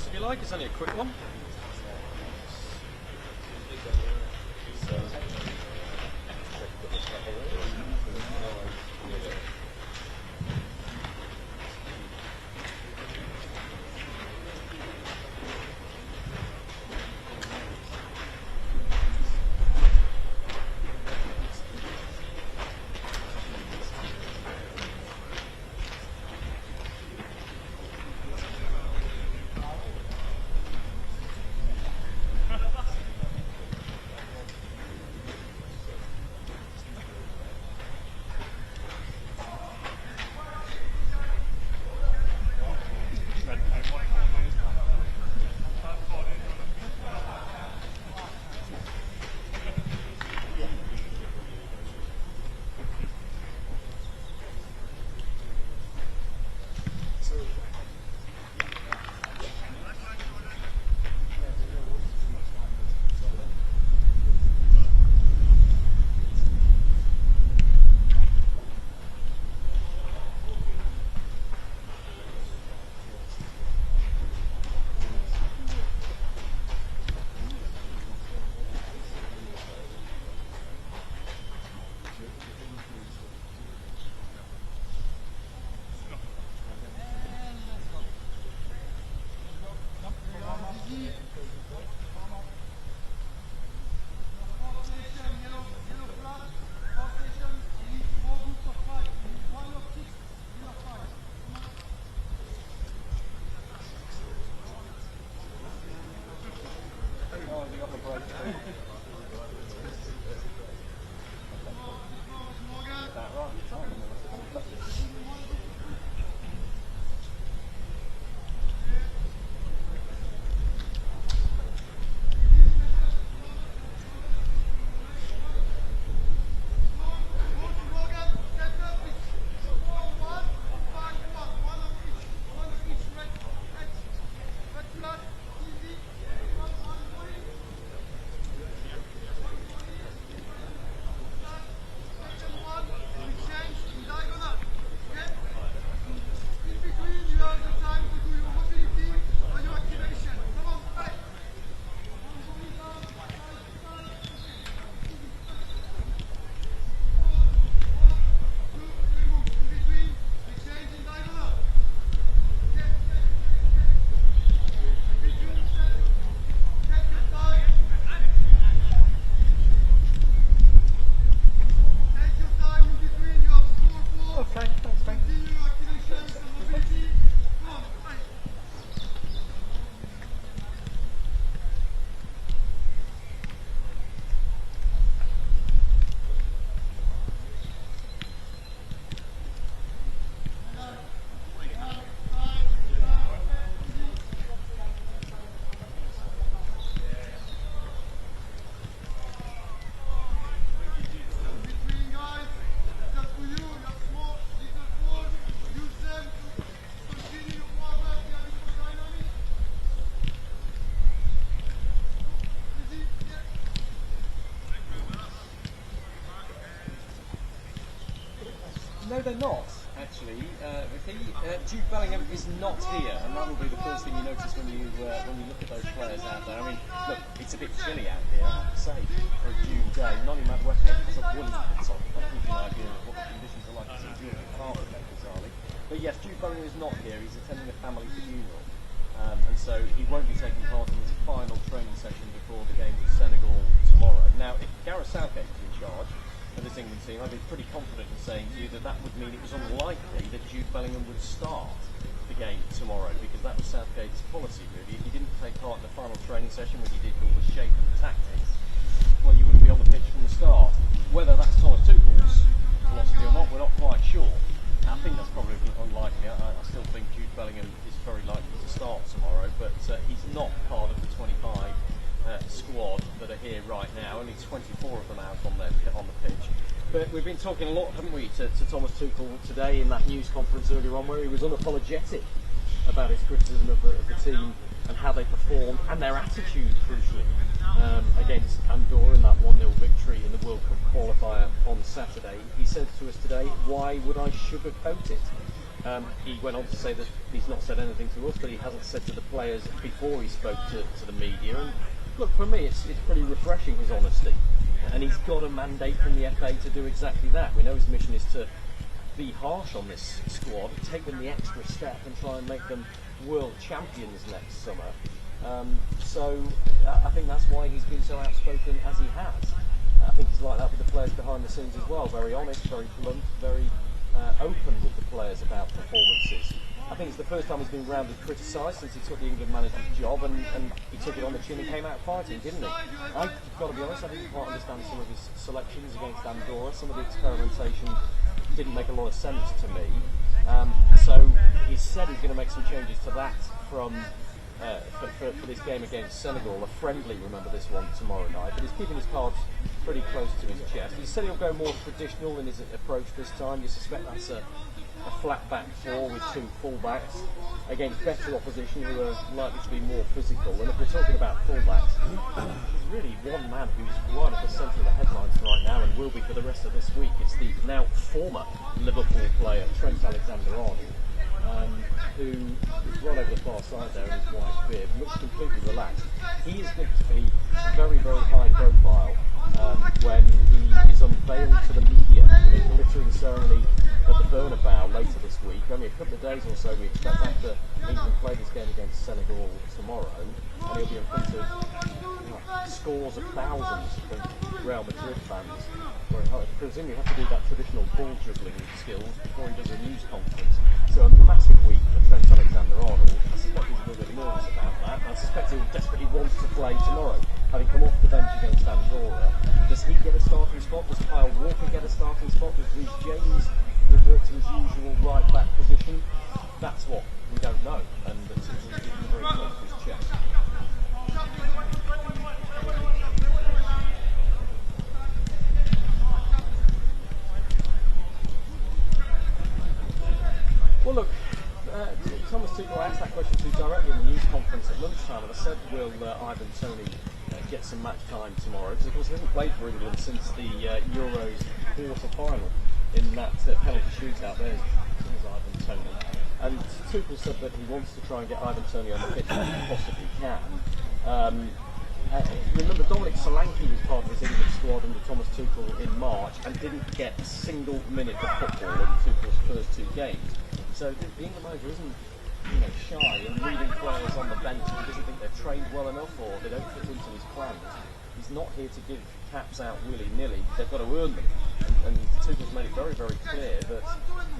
If you like, it's only a quick one. No, they're not, actually. Jude Bellingham is not here, and that will be the first thing you notice when you look at those players out there. I mean, look, it's a bit chilly out here, I have to say, for a June day. Noni Madueke has a woolly hat on. That gives you an idea of what the conditions are like in St. George's Park, bizarrely. But yes, Jude Bellingham is not here. He's attending a family funeral, and so he won't be taking part in his final training session before the game with Senegal tomorrow. Now, if Gareth Southgate was in charge of this England team, I'd be pretty confident in saying to you that that would mean it was unlikely that Jude Bellingham would start the game tomorrow, because that was Southgate's policy, really. If he didn't take part in the final training session, which he did all the shape and the tactics, well, you wouldn't be on the pitch from the start. Whether that's Thomas Tuchel's philosophy or not, we're not quite sure. I think that's probably unlikely. I still think Jude Bellingham is very likely to start tomorrow, but he's not part of the 25 squad that are here right now. Only 24 of them out on the pitch. But we've been talking a lot, haven't we, to Thomas Tuchel today in that news conference earlier on, where he was unapologetic about his criticism of the team and how they performed and their attitude, crucially, against Andorra in that 1-0 victory in the World Cup qualifier on Saturday. He said to us today, "Why would I sugarcoat it?" He went on to say that he's not said anything to us, but he hasn't said to the players before he spoke to the media. And look, for me, it's pretty refreshing, his honesty. And he's got a mandate from the FA to do exactly that. We know his mission is to be harsh on this squad, take them the extra step and try and make them world champions next summer. So I think that's why he's been so outspoken as he has. I think he's like that with the players behind the scenes as well. Very honest, very blunt, very open with the players about performances. I think it's the first time he's been roundly criticised since he took the England manager's job, and he took it on the chin and came out fighting, didn't he? I've got to be honest, I didn't quite understand some of his selections against Andorra. Some of the experimentation didn't make a lot of sense to me. So he said he's going to make some changes to that from for this game against Senegal, a friendly, remember this one, tomorrow night. But he's keeping his cards pretty close to his chest. He said he'll go more traditional in his approach this time. You suspect that's a flat back four with two full-backs against better opposition who are likely to be more physical. And if we're talking about full-backs, there's really one man who's right at the centre of the headlines right now and will be for the rest of this week. It's the now former Liverpool player, Trent Alexander-Arnold, who is right over the far side there in his white beard, looks completely relaxed. He is going to be very, very high profile when he is unveiled to the media in a glittering ceremony at the Bernabeu later this week. Only a couple of days or so we expect after England play this game against Senegal tomorrow, and he'll be in front of scores of thousands of Real Madrid fans. I presume you have to do that traditional ball dribbling skills before he does a news conference. So a massive week for Trent Alexander-Arnold. I suspect he's a little bit nervous about that. I suspect he desperately wants to play tomorrow, having come off the bench against Andorra. Does he get a starting spot? Does Kyle Walker get a starting spot? Does Reece James revert to his usual right back position? That's what we don't know, and the Tuchel is keeping very close to his chest. Well, look, Thomas Tuchel asked that question to directly in the news conference at lunchtime, and I said, will Ivan Toney get some match time tomorrow? Because, of course, he hasn't played for England since the Euros quarter-final in that penalty shootout. There's Ivan Toney. And Tuchel said that he wants to try and get Ivan Toney on the pitch if he possibly can. Remember, Dominic Solanke was part of this England squad under Thomas Tuchel in March and didn't get a single minute of football in Tuchel's first two games. So the England manager isn't, shy and leaving players on the bench if he doesn't think they're trained well enough or they don't fit into his plans. He's not here to give caps out willy-nilly. They've got to earn them. And Tuchel's made it very, very clear that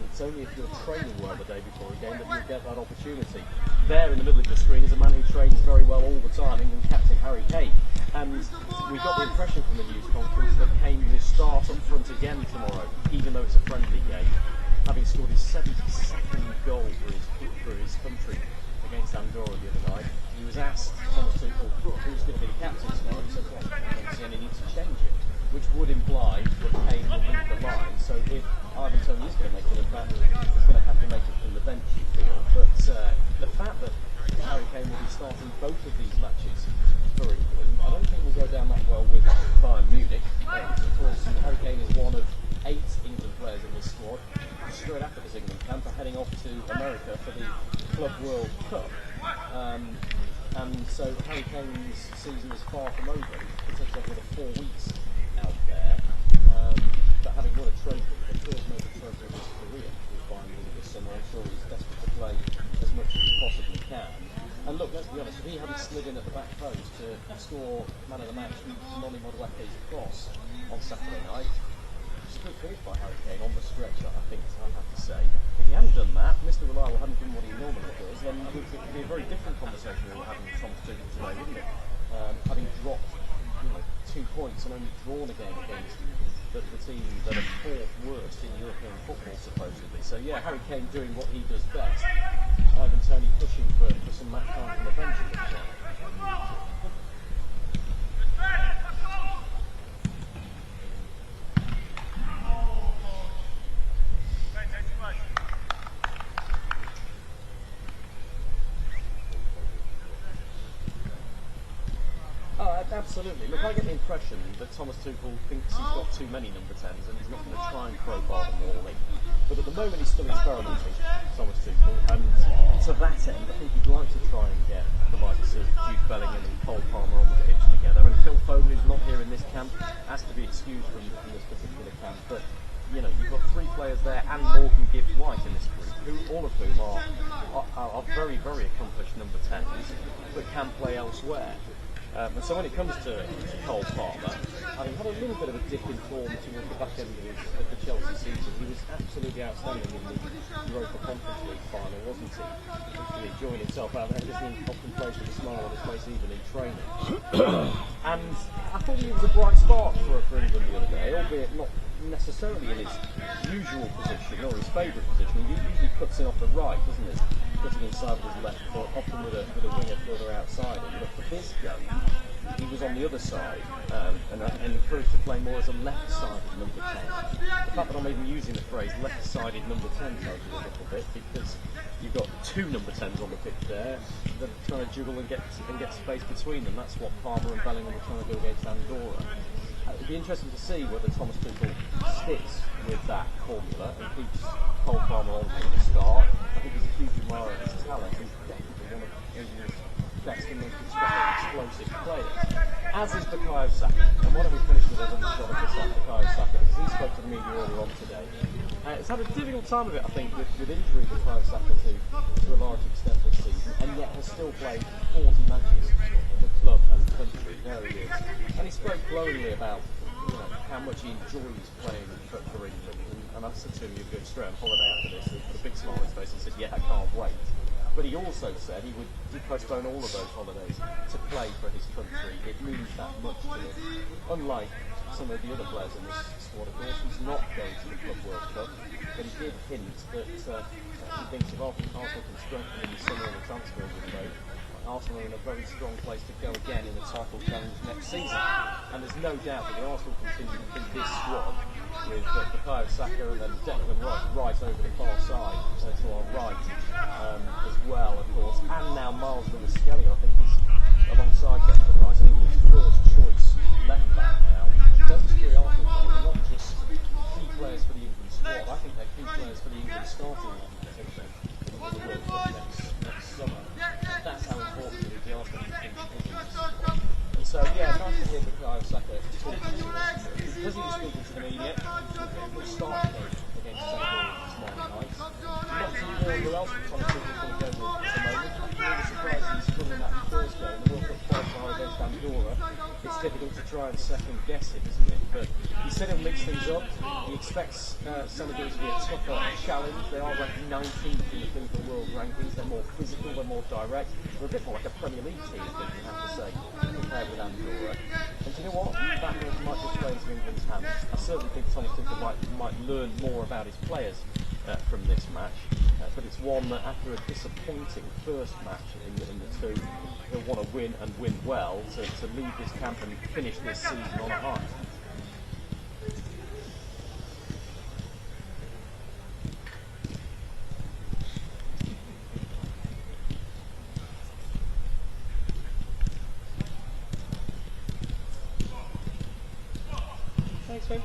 it's only if you're training well the day before a game that you'll get that opportunity. There in the middle of the screen is a man who trains very well all the time, England captain Harry Kane. And we got the impression from the news conference that Kane will start up front again tomorrow, even though it's a friendly game, having scored his 72nd goal for his country against Andorra the other night. He was asked, Thomas Tuchel, who's going to be the captain tomorrow? He said, well, I don't see any need to change it, which would imply that Kane will leave the line. So if Ivan Toney is going to make an impact, he's going to have to make it from the bench, you feel. But the fact that Harry Kane will be starting both of these matches for England, I don't think will go down that well with Bayern Munich. Of course, Harry Kane is one of 8 England players in this squad Harry Kane's season is far from over. He's potentially got 4 weeks out there. But having won a trophy, the first major trophy of his career with Bayern Munich this summer, I'm sure he's desperate to play as much as he possibly can. And look, let's be honest, if he hadn't slid in at the back post to score man of the match Noni Madueke's cross on Saturday night, it's a good finish by Harry Kane on the stretch, I think, I have to say. If he hadn't done that, Mr. Reliable hadn't done what he normally does, then it would be a very different conversation we were having with Thomas Tuchel today, wouldn't it? Having dropped 2 points and only drawn a game against the team that are 4th worst in European football, supposedly. So yeah, Harry Kane doing what he does best. Ivan Toney pushing for some match time from the bench. Absolutely. Look, I get the impression that Thomas Tuchel thinks he's got too many number 10s and he's not going to try and profile them all in. But at the moment he's still experimenting, Thomas Tuchel, and to that end I think he'd like to try and get the likes of Jude Bellingham and Cole Palmer on the pitch together. And Phil Foden, who's not here in this camp, has to be excused from this particular camp. But you've got 3 players there and Morgan Gibbs-White in this group, all of whom are very, very accomplished number 10s that can play elsewhere. And so when it comes to Cole Palmer, having had a little bit of a dip in form towards the back end of the Chelsea season, he was absolutely outstanding in the Europa Conference League final, wasn't he? He enjoying himself out there, just often plays with a smile on his face even in training. And I thought he was a bright spark for England the other day, albeit not necessarily in his usual position or his favourite position. He usually cuts it off the right, doesn't he? Cutting inside with his left foot, often with a winger further outside him. But for this game, he was on the other side and encouraged to play more as a left-sided number 10. The fact that I'm even using the phrase left-sided number 10 tells you a little bit, because you've got 2 number 10s on the pitch there that are trying to juggle and get space between them. That's what Palmer and Bellingham were trying to do against Andorra. It'd be interesting to see whether Thomas Tuchel sticks with that formula and keeps Cole Palmer on from the start. I think he's a huge admirer of his talent. He's definitely one of England's best and most explosive players, as is Bukayo Saka. And why don't we finish with Bukayo Saka, because he spoke to the media earlier on today. It's had a difficult time of it, I think, with injury Bukayo Saka to a large extent this season, and yet has still played 40 matches for club and country. There he is. And he spoke glowingly about how much he enjoys playing for England. And I said to him, you'd go straight on holiday after this. He put a big smile on his face and said, yeah, I can't wait. But he also said he would postpone all of those holidays to play for his country. It means that much to him. Unlike some of the other players in this squad, of course, he's not going to the Club World Cup. But he did hint that he thinks if Arsenal can strengthen in the summer of the transfer window, Arsenal are in a very strong place to go again in the title challenge next season. And there's no doubt that the Arsenal continue in this squad with Bukayo Saka and then Declan right over the far side to our right as well, of course. And now Myles Lewis-Skelly, I think he's alongside Declan Rice, England's first choice left back now. Those 3 Arsenal players are not just key players for the England squad. I think they're key players for the England starting line potentially in the World Cup next summer. That's how important it is the Arsenal squad. And so, yeah, nice to hear Bukayo Saka talking to us. Because he was speaking to the media, we'll start against Senegal tomorrow night. Not too sure who else Thomas Tuchel is going to go with at the moment. I'm really surprised he's still in that first game, the World Cup qualifier against Andorra. It's difficult to try and second guess him, isn't it? But he said he'll mix things up. He expects Senegal to be a tougher challenge. They are ranked 19th in the FIFA World Rankings. They're more physical, they're more direct. They're a bit more like a Premier League team, I think you have to say, compared with Andorra. And do you know what? That might just play into England's hands. I certainly think Thomas Tuchel might learn more about his players from this match. But it's one that, after a disappointing first match in the 2, he'll want to win and win well to leave this camp and finish this season on a high. Thanks, Finn.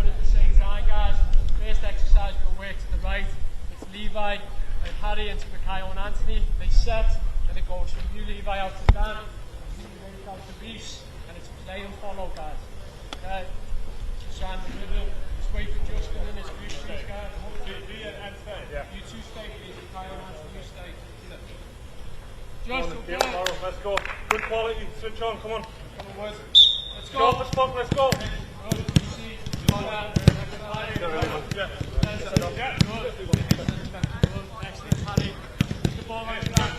at the same time, guys. First exercise we'll work to the right. It's Levi and Harry into Bukayo and Anthony. They set, and it goes from you, Levi, out to Dan, you Reece out to Reece, and it's play and follow, guys. Okay? Just try in the middle. Just wait for Justin and his group, these guys. You two stay, please. Bukayo and Anthony, you stay. Just okay. Let's go. Good quality. Switch on. Come on. Let's go. Let's go. Excellent, Harry. The ball right back.